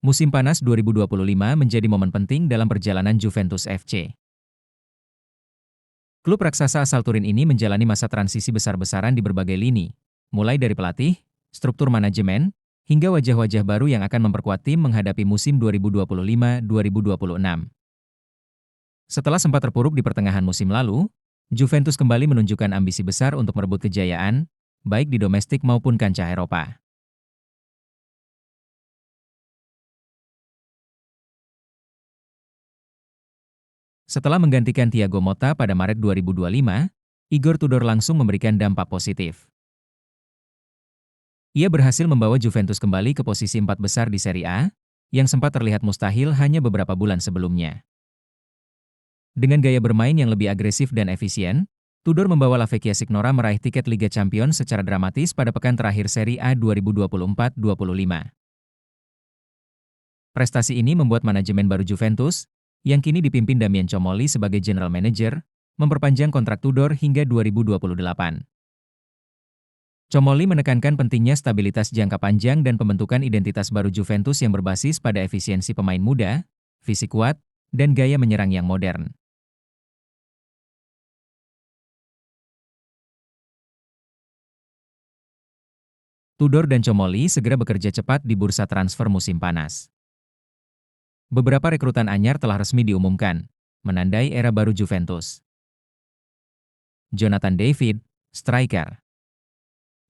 Musim panas 2025 menjadi momen penting dalam perjalanan Juventus FC. Klub raksasa asal Turin ini menjalani masa transisi besar-besaran di berbagai lini, mulai dari pelatih, struktur manajemen, hingga wajah-wajah baru yang akan memperkuat tim menghadapi musim 2025-2026. Setelah sempat terpuruk di pertengahan musim lalu, Juventus kembali menunjukkan ambisi besar untuk merebut kejayaan, baik di domestik maupun kancah Eropa. Setelah menggantikan Thiago Motta pada Maret 2025, Igor Tudor langsung memberikan dampak positif. Ia berhasil membawa Juventus kembali ke posisi 4 besar di Serie A, yang sempat terlihat mustahil hanya beberapa bulan sebelumnya. Dengan gaya bermain yang lebih agresif dan efisien, Tudor membawa La Vecchia Signora meraih tiket Liga Champions secara dramatis pada pekan terakhir Serie A 2024-25. Prestasi ini membuat manajemen baru Juventus, yang kini dipimpin Damien Comolli sebagai General Manager, memperpanjang kontrak Tudor hingga 2028. Comolli menekankan pentingnya stabilitas jangka panjang dan pembentukan identitas baru Juventus yang berbasis pada efisiensi pemain muda, fisik kuat, dan gaya menyerang yang modern. Tudor dan Comolli segera bekerja cepat di bursa transfer musim panas. Beberapa rekrutan anyar telah resmi diumumkan, menandai era baru Juventus. Jonathan David, striker.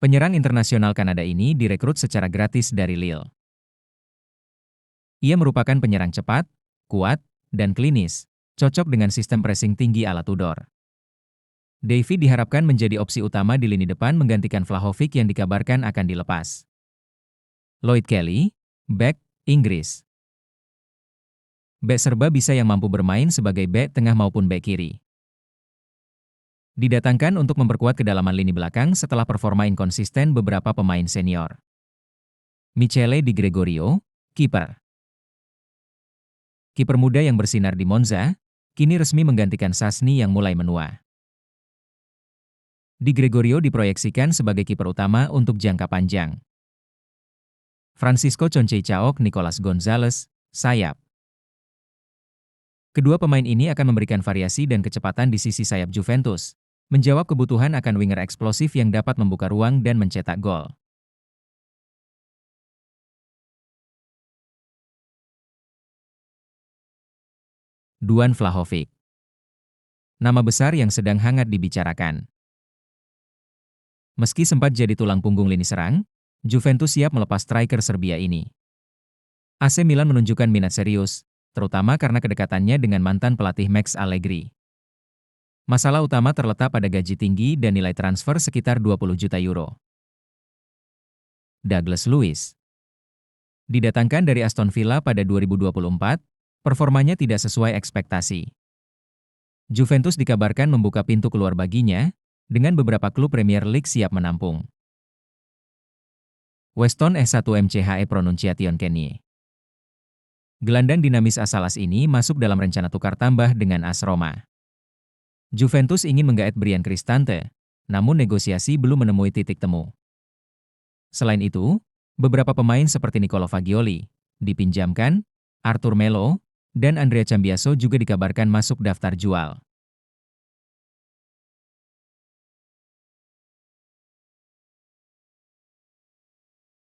Penyerang internasional Kanada ini direkrut secara gratis dari Lille. Ia merupakan penyerang cepat, kuat, dan klinis, cocok dengan sistem pressing tinggi ala Tudor. David diharapkan menjadi opsi utama di lini depan menggantikan Vlahovic yang dikabarkan akan dilepas. Lloyd Kelly, bek, Inggris. Bek serba bisa yang mampu bermain sebagai bek tengah maupun bek kiri. Didatangkan untuk memperkuat kedalaman lini belakang setelah performa inkonsisten beberapa pemain senior. Michele Di Gregorio, kiper. Kiper muda yang bersinar di Monza, kini resmi menggantikan Szczęsny yang mulai menua. Di Gregorio diproyeksikan sebagai kiper utama untuk jangka panjang. Francisco Conceição, Nicolas Gonzalez, sayap. Kedua pemain ini akan memberikan variasi dan kecepatan di sisi sayap Juventus, menjawab kebutuhan akan winger eksplosif yang dapat membuka ruang dan mencetak gol. Duan Vlahovic. Nama besar yang sedang hangat dibicarakan. Meski sempat jadi tulang punggung lini serang, Juventus siap melepas striker Serbia ini. AC Milan menunjukkan minat serius, terutama karena kedekatannya dengan mantan pelatih Max Allegri. Masalah utama terletak pada gaji tinggi dan nilai transfer sekitar 20 juta euro. Douglas Luiz. Didatangkan dari Aston Villa pada 2024, performanya tidak sesuai ekspektasi. Juventus dikabarkan membuka pintu keluar baginya, dengan beberapa klub Premier League siap menampung. Weston S1 MCHE Pronunciation Kenny. Gelandang dinamis asal AS ini masuk dalam rencana tukar tambah dengan AS Roma. Juventus ingin menggaet Brian Cristante, namun negosiasi belum menemui titik temu. Selain itu, beberapa pemain seperti Nicolo Fagioli dipinjamkan, Arthur Melo, dan Andrea Cambiaso juga dikabarkan masuk daftar jual.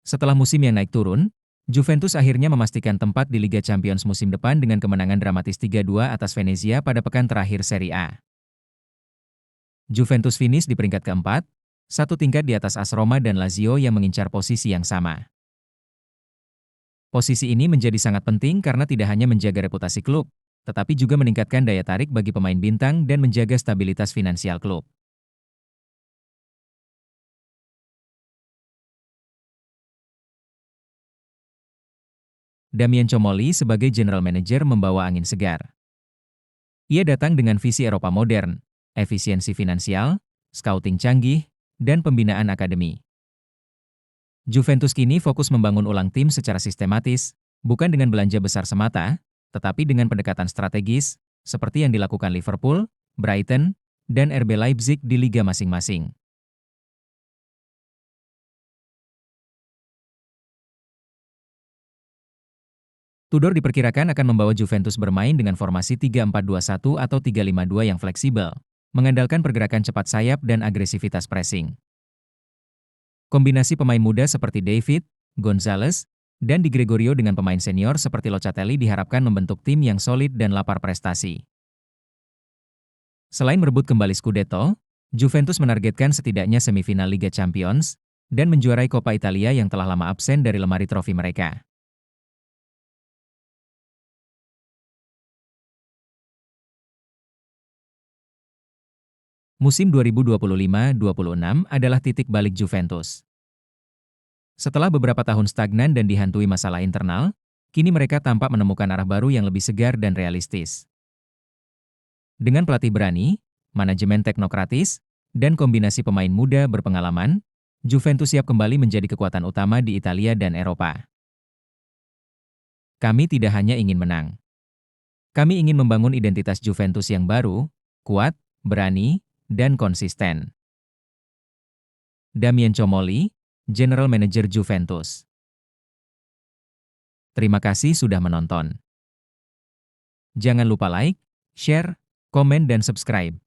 Setelah musim yang naik turun, Juventus akhirnya memastikan tempat di Liga Champions musim depan dengan kemenangan dramatis 3-2 atas Venezia pada pekan terakhir Serie A. Juventus finish di peringkat keempat, satu tingkat di atas AS Roma dan Lazio yang mengincar posisi yang sama. Posisi ini menjadi sangat penting karena tidak hanya menjaga reputasi klub, tetapi juga meningkatkan daya tarik bagi pemain bintang dan menjaga stabilitas finansial klub. Damien Comolli sebagai General Manager membawa angin segar. Ia datang dengan visi Eropa modern, efisiensi finansial, scouting canggih, dan pembinaan akademi. Juventus kini fokus membangun ulang tim secara sistematis, bukan dengan belanja besar semata, tetapi dengan pendekatan strategis, seperti yang dilakukan Liverpool, Brighton, dan RB Leipzig di liga masing-masing. Tudor diperkirakan akan membawa Juventus bermain dengan formasi 3-4-2-1 atau 3-5-2 yang fleksibel, mengandalkan pergerakan cepat sayap dan agresivitas pressing. Kombinasi pemain muda seperti David, Gonzalez, dan Di Gregorio dengan pemain senior seperti Locatelli diharapkan membentuk tim yang solid dan lapar prestasi. Selain merebut kembali Scudetto, Juventus menargetkan setidaknya semifinal Liga Champions dan menjuarai Coppa Italia yang telah lama absen dari lemari trofi mereka. Musim 2025-26 adalah titik balik Juventus. Setelah beberapa tahun stagnan dan dihantui masalah internal, kini mereka tampak menemukan arah baru yang lebih segar dan realistis. Dengan pelatih berani, manajemen teknokratis, dan kombinasi pemain muda berpengalaman, Juventus siap kembali menjadi kekuatan utama di Italia dan Eropa. Kami tidak hanya ingin menang. Kami ingin membangun identitas Juventus yang baru, kuat, berani, dan konsisten. Damien Comolli, General Manager Juventus. Terima kasih sudah menonton. Jangan lupa like, share, komen dan subscribe.